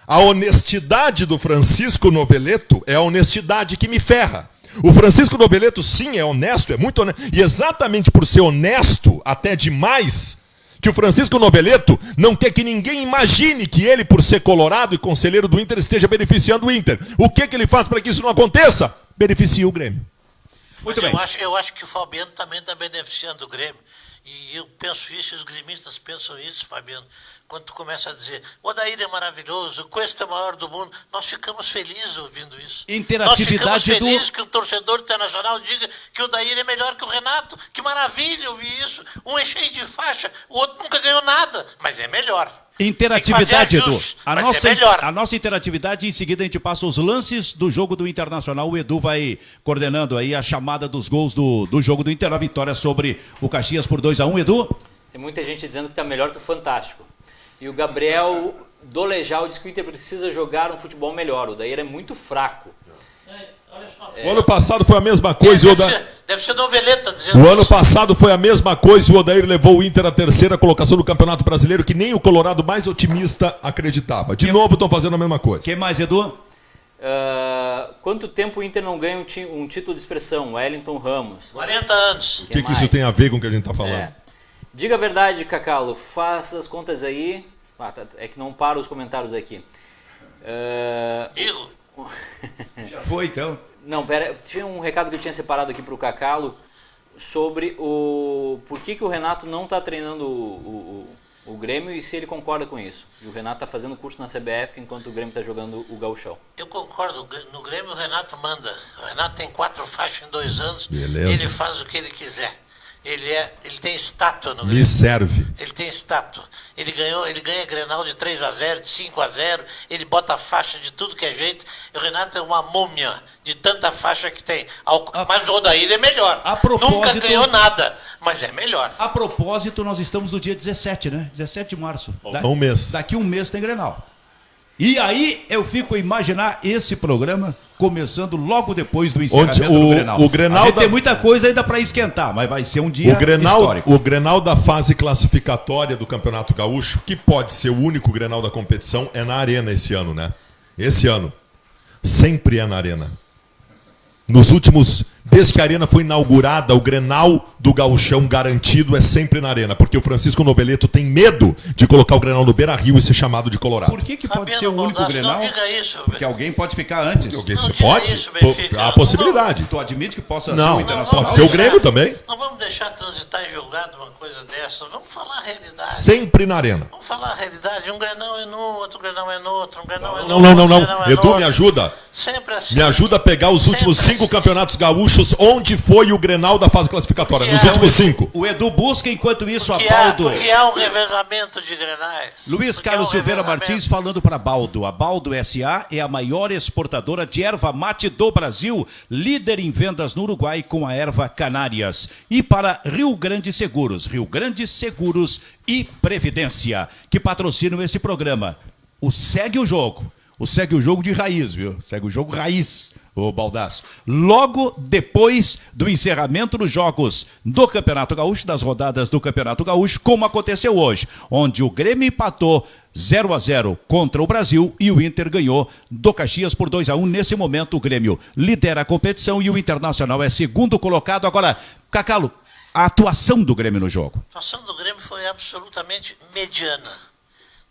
A honestidade do Francisco Noveleto é a honestidade que me ferra. O Francisco Noveleto, sim, é honesto, é muito honesto. E exatamente por ser honesto, até demais, que o Francisco Noveleto não quer que ninguém imagine que ele, por ser colorado e conselheiro do Inter, esteja beneficiando o Inter. O que ele faz para que isso não aconteça? Beneficia o Grêmio. Muito bem. Eu acho que o Fabiano também está beneficiando o Grêmio. E eu penso isso, e os gremistas pensam isso, Fabiano. Quando tu começa a dizer, o Odair é maravilhoso, o Cuesta é o maior do mundo, nós ficamos felizes ouvindo isso. Interatividade nós ficamos felizes que o torcedor internacional diga que o Odair é melhor que o Renato. Que maravilha ouvir isso. Um é cheio de faixa, o outro nunca ganhou nada, mas é melhor. Interatividade, Edu. A nossa interatividade, em seguida a gente passa os lances do jogo do Internacional. O Edu vai coordenando aí a chamada dos gols do jogo do Inter, a vitória sobre o Caxias por 2-1, Edu. Tem muita gente dizendo que está melhor que o Fantástico. E o Gabriel Dolejal diz que o Inter precisa jogar um futebol melhor. O Odair é muito fraco. O ano passado foi a mesma coisa. Deve ser Noveleta dizendo O ano passado foi a mesma coisa e o Odair levou o Inter à 3ª colocação do Campeonato Brasileiro, que nem o Colorado mais otimista acreditava. De novo estão fazendo a mesma coisa. O que mais, Edu? Quanto tempo o Inter não ganha um título de expressão? Wellington Ramos. 40 anos. O que isso tem a ver com o que a gente está falando? Diga a verdade, Cacalo. Faça as contas aí. É que não para os comentários aqui. Digo. Já foi, então. Não, pera. Tinha um recado que eu tinha separado aqui para o Cacalo sobre por que o Renato não está treinando o Grêmio e se ele concorda com isso. E o Renato está fazendo curso na CBF enquanto o Grêmio está jogando o Gauchão. Eu concordo. No Grêmio o Renato manda. O Renato tem 4 faixas em 2 anos. Beleza. Ele faz o que ele quiser. Ele tem estátua no Grêmio. Me serve. Ele tem estátua. Ele ganha Grenal de 3-0, de 5-0, ele bota faixa de tudo que é jeito. E o Renato é uma múmia de tanta faixa que tem. Mas o Odair é melhor. Nunca ganhou nada, mas é melhor. A propósito, nós estamos no dia 17, né? 17 de março. Um mês. Daqui um mês tem Grenal. E aí eu fico a imaginar esse programa começando logo depois do encerramento do Grenal. O Grenal tem muita coisa ainda para esquentar, mas vai ser um dia histórico. O Grenal da fase classificatória do Campeonato Gaúcho, que pode ser o único Grenal da competição, é na Arena esse ano, né? Esse ano. Sempre é na Arena. Nos últimos... Desde que a Arena foi inaugurada, o Grenal do Gauchão garantido é sempre na Arena, porque o Francisco Nobeleto tem medo de colocar o Grenal no Beira-Rio e ser chamado de Colorado. Por que pode ser o único Grenal? Não diga isso. Porque alguém pode ficar antes. Não pode? Isso, Benfica. Há a possibilidade. Tu admite que possa ser Não, o Internacional? pode ser o Grêmio também. Não vamos deixar transitar em julgado uma coisa dessa. Vamos falar a realidade. Sempre na Arena. Vamos falar a realidade. Um Grenal é no outro Grenal é no outro. Um Grenal é no Não. outro, Grenal é no Edu, outro. me ajuda. Sempre assim. Me ajuda a pegar os últimos 5 campeonatos gaúchos, onde foi o Grenal da fase classificatória, nos últimos 5. O Edu busca, enquanto isso, a Porque Baldo. há um revezamento de Grenais. Luiz Porque Carlos há um Silveira revezamento. Martins falando para a Baldo. A Baldo SA é a maior exportadora de erva mate do Brasil, líder em vendas no Uruguai com a erva Canárias. E para Rio Grande Seguros e Previdência, que patrocinam esse programa. O Segue o Jogo de raiz, viu? Segue o jogo raiz, ô Baldasso. Logo depois do encerramento dos jogos do Campeonato Gaúcho, das rodadas do Campeonato Gaúcho, como aconteceu hoje, onde o Grêmio empatou 0-0 contra o Brasil e o Inter ganhou do Caxias por 2-1. Nesse momento, o Grêmio lidera a competição e o Internacional é segundo colocado. Agora, Cacalo, a atuação do Grêmio no jogo. A atuação do Grêmio foi absolutamente mediana.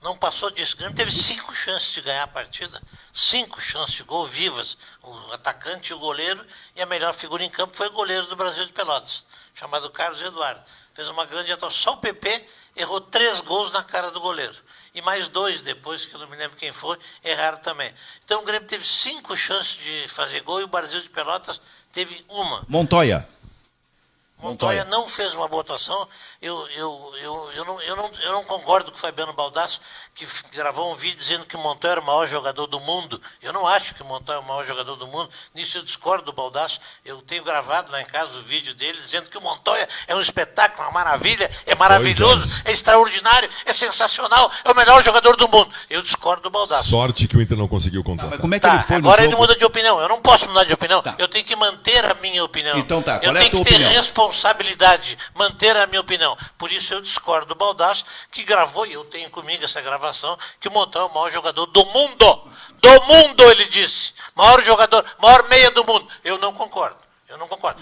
Não passou disso. O Grêmio teve 5 chances de ganhar a partida. 5 chances de gol vivas. O atacante e o goleiro. E a melhor figura em campo foi o goleiro do Brasil de Pelotas, chamado Carlos Eduardo. Fez uma grande atuação. Só o PP errou 3 gols na cara do goleiro. E mais 2 depois, que eu não me lembro quem foi, erraram também. Então o Grêmio teve 5 chances de fazer gol e o Brasil de Pelotas teve 1. Montoya Não fez uma boa atuação. Eu não concordo com o Fabiano Baldasso, que gravou um vídeo dizendo que o Montoya era o maior jogador do mundo. Eu não acho que o Montoya é o maior jogador do mundo. Nisso eu discordo do Baldasso. Eu tenho gravado lá em casa o vídeo dele dizendo que o Montoya é um espetáculo, uma maravilha, é maravilhoso, é extraordinário, é sensacional, é o melhor jogador do mundo. Eu discordo do Baldasso. Sorte que o Inter não conseguiu contratar. Mas como é que ele foi agora no ele jogo? muda de opinião. Eu não posso mudar de opinião. Eu tenho que manter a minha opinião. Então tá, qual eu é a tenho tua que ter opinião? responsabilidade, manter a minha opinião. Por isso eu discordo do Baldasso, que gravou, e eu tenho comigo essa gravação, que o Montoya é o maior jogador do mundo. Do mundo, ele disse. Maior jogador, maior meia do mundo. Eu não concordo.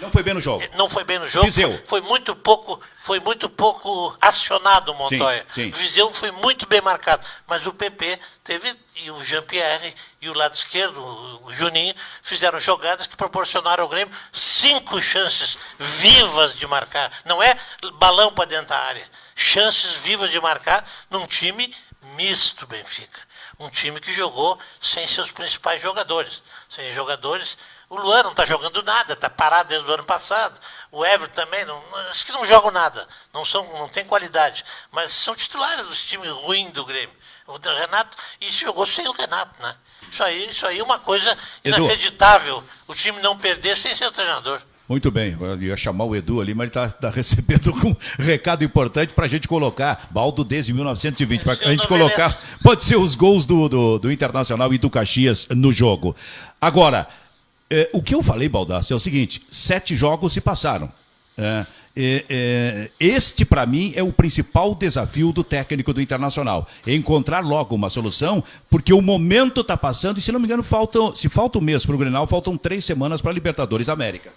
Não foi bem no jogo. Não foi bem no jogo. Viseu. Foi muito pouco acionado o Montoya. Sim. Viseu foi muito bem marcado. Mas o PP teve, e o Jean-Pierre, e o lado esquerdo, o Juninho, fizeram jogadas que proporcionaram ao Grêmio 5 chances vivas de marcar. Não é balão para dentro da área. Chances vivas de marcar num time misto, Benfica. Um time que jogou sem seus principais jogadores. Sem jogadores. O Luan não está jogando nada, está parado desde o ano passado. O Everton também, acho que não jogam nada, não tem qualidade. Mas são titulares dos times ruins do Grêmio. O Renato, e jogou sem o Renato, né? Isso aí é uma coisa inacreditável. O time não perder sem ser o treinador. Muito bem, eu ia chamar o Edu ali, mas ele está recebendo um recado importante para a gente colocar, Baldo desde 1920, para a gente colocar, pode ser os gols do Internacional e do Caxias no jogo. Agora, o que eu falei, Baldasso, é o seguinte, 7 jogos se passaram. Este, para mim, é o principal desafio do técnico do Internacional. É encontrar logo uma solução, porque o momento está passando e, se não me engano, se falta um mês para o Grenal, faltam 3 semanas para a Libertadores da América.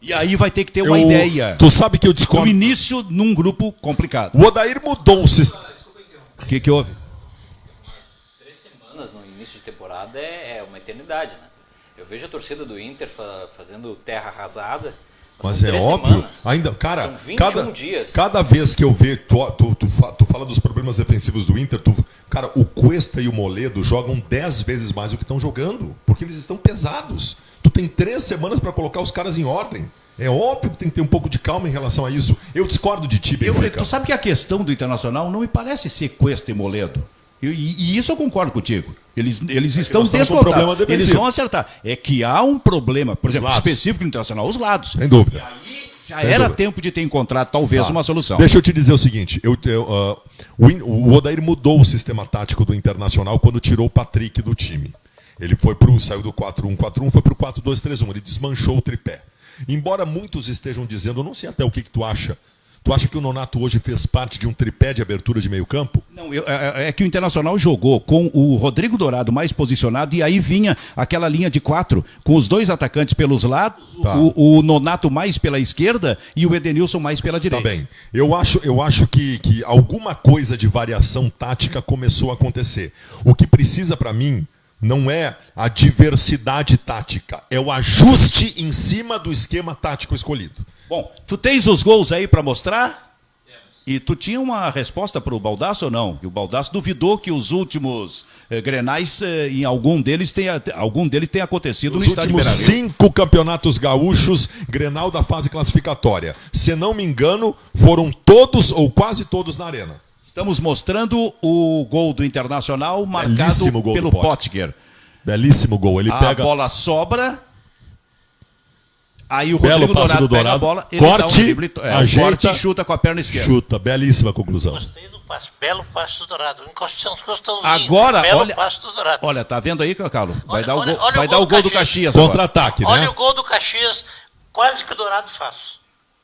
E aí vai ter que ter uma ideia. Tu sabe que eu discordo. No início, num grupo complicado. O Odair mudou o sistema. O que houve? 3 semanas no início de temporada é uma eternidade, né? Eu vejo a torcida do Inter fazendo terra arrasada, Mas São é 3 óbvio, semanas. ainda, cara, São 21 dias. cada vez que eu vejo, tu fala dos problemas defensivos do Inter, cara, o Cuesta e o Moledo jogam 10 vezes mais do que estão jogando, porque eles estão pesados. Tu tem 3 semanas para colocar os caras em ordem. É óbvio que tem que ter um pouco de calma em relação a isso. Eu discordo de ti, Benfica. Tu sabe que a questão do Internacional não me parece ser Cuesta e Moledo. E isso eu concordo contigo. Eles estão descontados. Eles vão acertar. É que há um problema, por exemplo, específico no Internacional, os lados. Sem dúvida. E aí já era tempo de ter encontrado talvez uma solução. Deixa eu te dizer o seguinte, o Odair mudou o sistema tático do Internacional quando tirou o Patrick do time. Ele saiu do 4-1-4-1, foi para o 4-2-3-1, ele desmanchou o tripé. Embora muitos estejam dizendo, eu não sei até o que tu acha. Tu acha que o Nonato hoje fez parte de um tripé de abertura de meio campo? Não, é que o Internacional jogou com o Rodrigo Dourado mais posicionado e aí vinha aquela linha de 4, com os 2 atacantes pelos lados, o Nonato mais pela esquerda e o Edenilson mais pela direita. Tá bem. Eu acho que alguma coisa de variação tática começou a acontecer. O que precisa para mim não é a diversidade tática, é o ajuste em cima do esquema tático escolhido. Bom, tu tens os gols aí para mostrar? E tu tinha uma resposta para o Baldasso ou não? E o Baldasso duvidou que os últimos grenais, em algum deles tenha acontecido no estádio Beira-Rio. Os últimos 5 campeonatos gaúchos, Grenal da fase classificatória. Se não me engano, foram todos ou quase todos na Arena. Estamos mostrando o gol do Internacional marcado pelo Potker. Belíssimo gol. Ele pega... A bola sobra... Aí o Rodrigo Dourado pega a bola, ele corte, dá um drible, corte e chuta com a perna esquerda. Chuta, belíssima conclusão. Gostei do passe, belo passe do Dourado, encostãozinho. Agora, belo passe do Dourado. Olha, tá vendo aí, Cacalo? Vai dar o gol do Caxias. Contra-ataque, né? Olha o gol do Caxias, quase que o Dourado faz.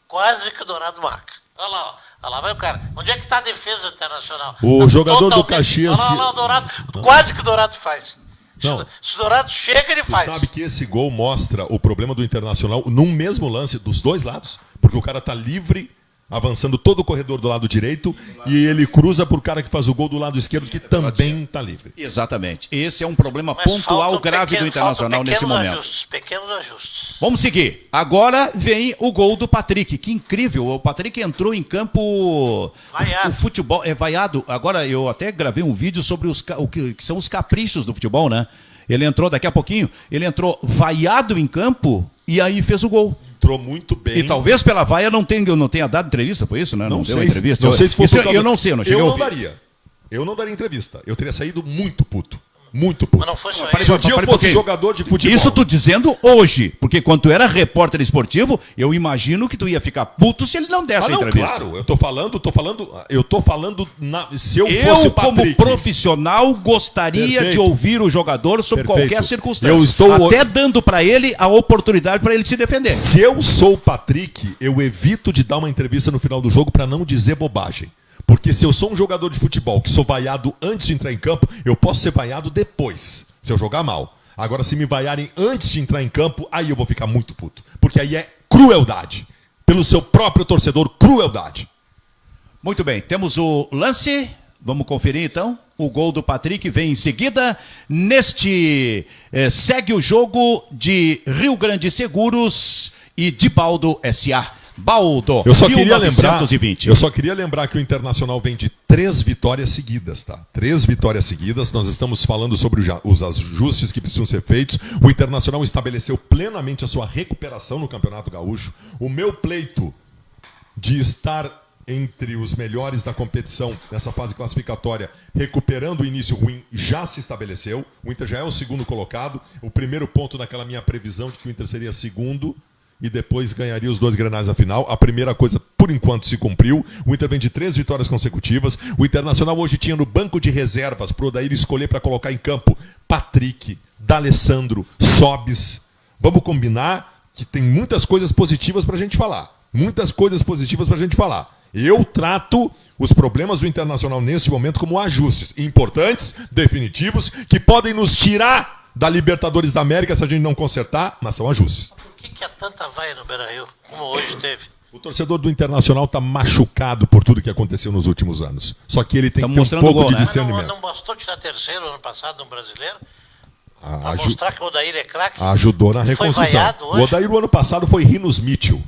Quase que o Dourado marca. Olha lá, ó. Olha lá, vai o cara. Onde é que está a defesa do Internacional? O jogador do Caxias... Olha lá o Dourado, quase que o Dourado faz. Não. Se o Dourado chega, ele faz. Você sabe que esse gol mostra o problema do Internacional num mesmo lance dos 2 lados, porque o cara tá livre, avançando todo o corredor do lado direito, e ele cruza pro cara que faz o gol do lado esquerdo, que também tá livre. Exatamente. Esse é um problema pontual grave do Internacional nesse momento. Pequenos ajustes. Vamos seguir. Agora vem o gol do Patrick. Que incrível. O Patrick entrou em campo... Vaiado. O futebol é vaiado. Agora eu até gravei um vídeo sobre o que são os caprichos do futebol, né? Ele entrou daqui a pouquinho, ele entrou vaiado em campo e aí fez o gol. Entrou muito bem. E talvez pela vaia não tenha dado entrevista, foi isso, né? Não deu sei, entrevista. Não sei se foi eu não sei, eu não cheguei a ouvir. Eu não daria entrevista. Eu teria saído muito puto. Muito puto. Mas não foi só Se um dia eu fosse jogador de futebol... Isso tu dizendo hoje, porque quando tu era repórter esportivo, eu imagino que tu ia ficar puto se ele não desse a entrevista. Claro, eu tô falando se eu fosse o Patrick... como profissional, gostaria de ouvir o jogador sob qualquer circunstância. Eu estou até dando para ele a oportunidade para ele se defender. Se eu sou o Patrick, eu evito de dar uma entrevista no final do jogo para não dizer bobagem. Porque se eu sou um jogador de futebol que sou vaiado antes de entrar em campo, eu posso ser vaiado depois, se eu jogar mal. Agora, se me vaiarem antes de entrar em campo, aí eu vou ficar muito puto. Porque aí é crueldade. Pelo seu próprio torcedor, crueldade. Muito bem, temos o lance. Vamos conferir então. O gol do Patrick vem em seguida. Segue o jogo de Rio Grande Seguros e de Baldo S.A. Baldo, eu só 1920. Eu só queria lembrar que o Internacional vem de 3 vitórias seguidas, tá? 3 vitórias seguidas. Nós estamos falando sobre os ajustes que precisam ser feitos. O Internacional estabeleceu plenamente a sua recuperação no Campeonato Gaúcho. O meu pleito de estar entre os melhores da competição nessa fase classificatória, recuperando o início ruim, já se estabeleceu. O Inter já é o segundo colocado. O primeiro ponto naquela minha previsão de que o Inter seria segundo e depois ganharia os 2 grenais na final. A primeira coisa, por enquanto, se cumpriu. O Inter vem de 3 vitórias consecutivas. O Internacional hoje tinha no banco de reservas para o Odair escolher para colocar em campo Patrick, D'Alessandro, Sobis. Vamos combinar que tem muitas coisas positivas para a gente falar. Muitas coisas positivas para a gente falar. Eu trato os problemas do Internacional nesse momento como ajustes importantes, definitivos, que podem nos tirar da Libertadores da América se a gente não consertar, mas são ajustes. Por que há tanta vaia no Beira-Rio, como hoje teve? O torcedor do Internacional está machucado por tudo que aconteceu nos últimos anos. Só que ele tem que ter um pouco de discernimento. Mas não bastou tirar terceiro ano passado no Brasileiro? Para mostrar que o Odair é craque? Ajudou na reconstrução. O Odair, o ano passado, foi Rinos Mitchell.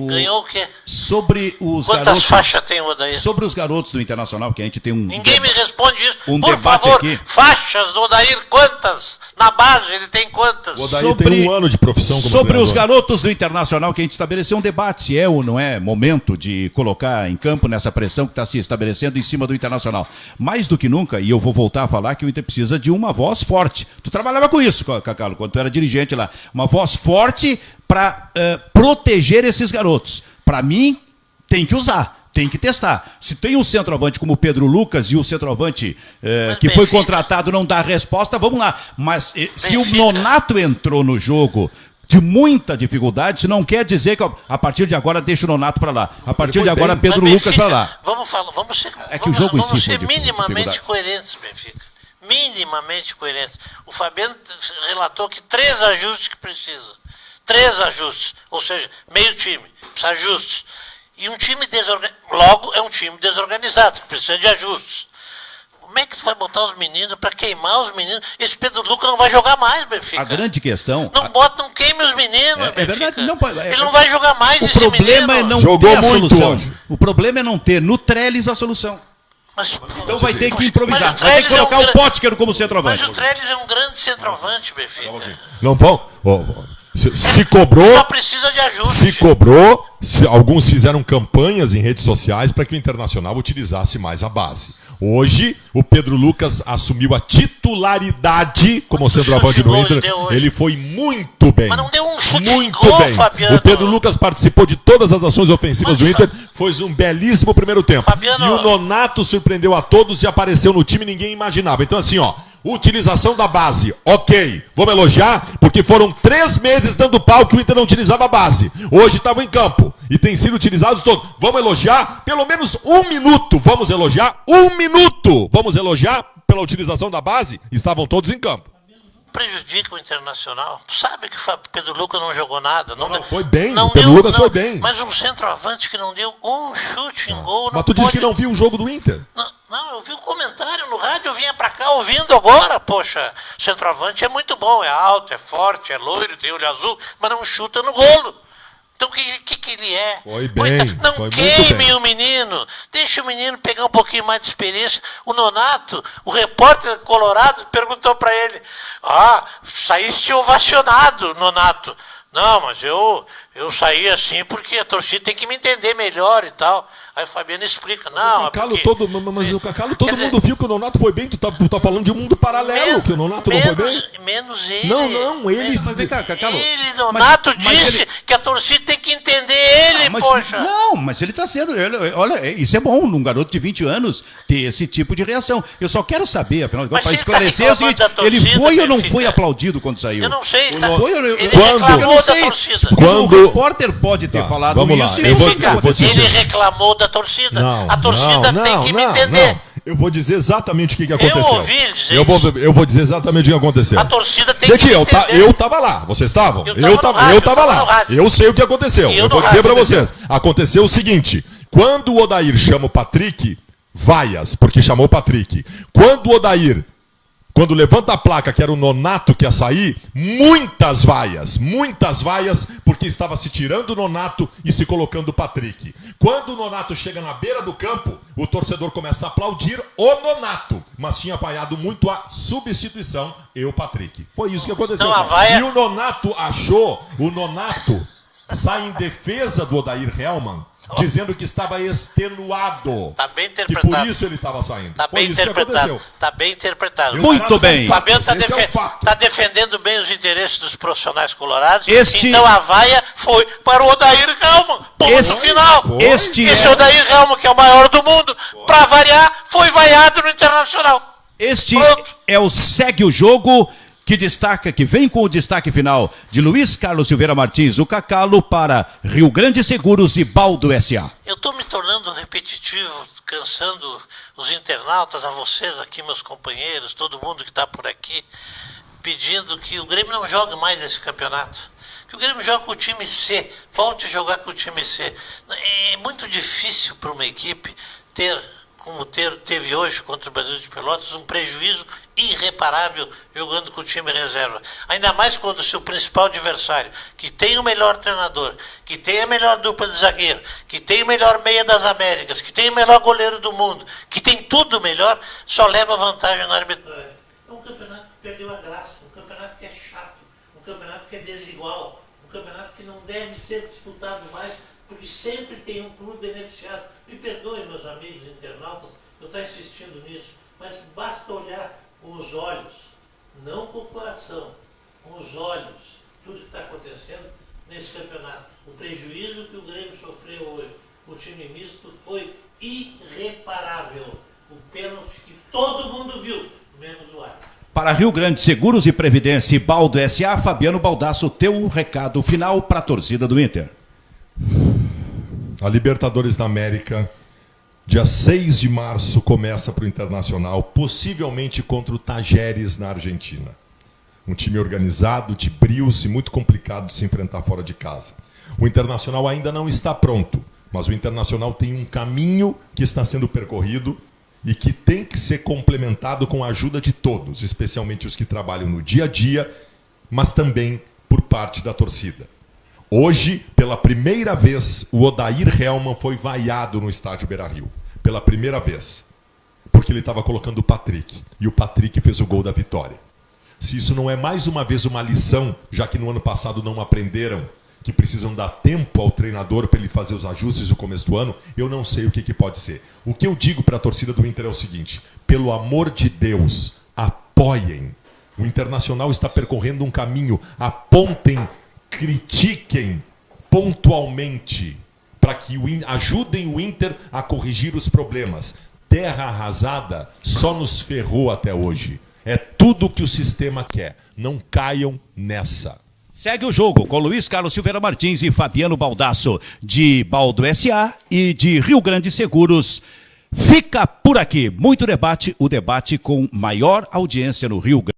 Ganhou o quê? Sobre os Quantas garotos. faixas tem o Odair? Sobre os garotos do Internacional, que a gente tem um. Ninguém me responde isso. Um Por debate favor, aqui. faixas do Odair, quantas? Na base ele tem quantas? O Odair tem 1 ano de profissão como Sobre treinador. os garotos do Internacional, que a gente estabeleceu um debate, se é ou não é momento de colocar em campo nessa pressão que está se estabelecendo em cima do Internacional. Mais do que nunca, e eu vou voltar a falar que o Inter precisa de uma voz forte. Tu trabalhava com isso, Cacalo, quando tu era dirigente lá. Uma voz forte para proteger esses garotos. Para mim, tem que usar. Tem que testar. Se tem um centroavante como o Pedro Lucas e o centroavante que foi contratado não dá resposta, vamos lá. Mas se o Nonato entrou no jogo de muita dificuldade, isso não quer dizer que a partir de agora deixa o Nonato para lá. A partir de agora, Pedro Lucas para lá. Vamos ser, que o jogo em si vamos foi ser minimamente dificuldade. coerentes, Benfica. Minimamente coerentes. O Fabiano relatou que 3 ajustes que precisa. 3 ajustes. Ou seja, meio time. Precisa de ajustes. E um time desorganizado. Logo, é um time desorganizado, que precisa de ajustes. Como é que tu vai botar os meninos para queimar os meninos? Esse Pedro Lucas não vai jogar mais, Benfica. A grande questão... Não queime os meninos, É verdade, não, ele não vai jogar mais esse menino. O problema é não Jogou ter a muito solução. hoje. O problema é não ter no Trellis a solução. Mas, Então vai ter que mas improvisar. o Vai ter que Trellis é um colocar o gran- Potker como centroavante. Mas o Trellis é um grande centroavante, Benfica. Não vão? Se cobrou... Só precisa de ajuste. Se cobrou, alguns fizeram campanhas em redes sociais para que o Internacional utilizasse mais a base. Hoje, o Pedro Lucas assumiu a titularidade como centroavante chute do gol Inter. ele deu hoje? Ele foi muito bem. Mas não deu um chute muito gol, bem. Fabiano. O Pedro Lucas participou de todas as ações ofensivas Mas, do Inter. Fez um belíssimo primeiro tempo. Fabiano- E o Nonato surpreendeu a todos e apareceu no time, ninguém imaginava. Então assim, ó, utilização da base, ok. Vamos elogiar, porque foram 3 meses dando pau que o Inter não utilizava a base. Hoje estavam em campo e tem sido utilizados todos. Vamos elogiar pelo menos 1 minuto. Vamos elogiar 1 minuto. Vamos elogiar pela utilização da base. Estavam todos em campo. Prejudica o Internacional. Tu sabe que o Pedro Lucas não jogou nada. Não, foi bem, não o Pedro deu- Lucas não, foi bem. Mas um centroavante que não deu um chute em gol. Mas tu disse que não viu o jogo do Inter. Não, eu vi o comentário no rádio, eu vinha pra cá ouvindo agora, poxa. Centroavante é muito bom, é alto, é forte, é loiro, tem olho azul, mas não chuta no golo. Então o que ele é? Foi Pô, bem, então, não foi muito queime bem. o menino, deixa o menino pegar um pouquinho mais de experiência. O Nonato, o repórter colorado, perguntou pra ele, saíste ovacionado, Nonato. Não, mas eu saí assim porque a torcida tem que me entender melhor e tal. Aí o Fabiano explica, não, Mas o Cacalo, todo Quer dizer- mundo viu que o Nonato foi bem. Tu tá falando de um mundo paralelo, que o Nonato não foi bem. Menos ele. Não, ele... Mas vem cá, Cacalo. Ele, Nonato, mas disse ele- que a torcida tem que entender ele, poxa. Não, mas ele está sendo. Olha, isso é bom, num garoto de 20 anos ter esse tipo de reação. Eu só quero saber, afinal de Mas contas, para ele tá esclarecer o seguinte: reclamando da ele torcida, foi ou não Benfica? foi aplaudido quando saiu? Eu não sei, ele tá- Foi ou não- ele Quando? reclamou Eu não da sei. torcida. Porque Quando- o repórter pode ter falado vamos lá, isso eu vou- Benfica, eu vou dizer- ele reclamou da torcida. A torcida tem que me entender. Eu vou dizer exatamente o que aconteceu. ouvi ele dizer eu vou dizer exatamente o que aconteceu. A torcida tem Daqui, que me entender. eu tava lá, vocês estavam? Eu tava no tava rádio. lá. Eu sei o que aconteceu. E eu Eu no vou dizer rádio. pra vocês. Aconteceu o seguinte: quando o Odair chama o Patrick, vaias, porque chamou o Patrick. Quando levanta a placa que era o Nonato que ia sair, muitas vaias, porque estava se tirando o Nonato e se colocando o Patrick. Quando o Nonato chega na beira do campo, o torcedor começa a aplaudir o Nonato, mas tinha vaiado muito a substituição e o Patrick. Foi isso que aconteceu. Então, a vaia- E o Nonato sai em defesa do Odair Hellmann, dizendo que estava extenuado. Tá bem Que interpretado. por isso ele estava saindo. Tá Foi bem isso que interpretado. aconteceu. Tá bem interpretado. Muito bem. O Fabiano está Esse é o fato. defendendo bem os interesses dos profissionais colorados. Este- Então a vaia foi para o Odair Hellmann. Ponto Este- final. este Esse é- Odair Hellmann, que é o maior do mundo, para variar, foi vaiado no Internacional. Este Pronto. é o Segue o Jogo, que vem com o destaque final de Luiz Carlos Silveira Martins, o Cacalo, para Rio Grande Seguros e Baldo S.A. Eu estou me tornando repetitivo, cansando os internautas, a vocês aqui, meus companheiros, todo mundo que está por aqui, pedindo que o Grêmio não jogue mais esse campeonato. Que o Grêmio jogue com o time C, volte a jogar com o time C. É muito difícil para uma equipe ter, como teve hoje contra o Brasil de Pelotas, um prejuízo irreparável jogando com o time reserva. Ainda mais quando o seu principal adversário, que tem o melhor treinador, que tem a melhor dupla de zagueiro, que tem o melhor meia das Américas, que tem o melhor goleiro do mundo, que tem tudo melhor, só leva vantagem na arbitragem. É um campeonato que perdeu a graça, um campeonato que é chato, um campeonato que é desigual, um campeonato que não deve ser disputado mais, porque sempre tem um clube beneficiado. Me perdoem, meus amigos internautas, eu estou insistindo nisso, mas basta olhar com os olhos, não com o coração, com os olhos, tudo que está acontecendo nesse campeonato. O prejuízo que o Grêmio sofreu hoje, o time misto, foi irreparável. O pênalti que todo mundo viu, menos o árbitro. Para Rio Grande Seguros e Previdência e Baldo SA, Fabiano Baldasso, teu recado final para a torcida do Inter. A Libertadores da América, dia 6 de março, começa para o Internacional, possivelmente contra o Tajeres na Argentina. Um time organizado, de brios e muito complicado de se enfrentar fora de casa. O Internacional ainda não está pronto, mas o Internacional tem um caminho que está sendo percorrido e que tem que ser complementado com a ajuda de todos, especialmente os que trabalham no dia a dia, mas também por parte da torcida. Hoje, pela primeira vez, o Odair Hellmann foi vaiado no estádio Beira-Rio. Pela primeira vez. Porque ele estava colocando o Patrick. E o Patrick fez o gol da vitória. Se isso não é mais uma vez uma lição, já que no ano passado não aprenderam que precisam dar tempo ao treinador para ele fazer os ajustes no começo do ano, eu não sei o que pode ser. O que eu digo para a torcida do Inter é o seguinte: pelo amor de Deus, apoiem. O Internacional está percorrendo um caminho, apontem, critiquem pontualmente para que ajudem o Inter a corrigir os problemas. Terra arrasada só nos ferrou até hoje. É tudo que o sistema quer. Não caiam nessa. Segue o jogo com Luiz Carlos Silveira Martins e Fabiano Baldasso, de Baldo SA e de Rio Grande Seguros. Fica por aqui. Muito debate, o debate com maior audiência no Rio Grande.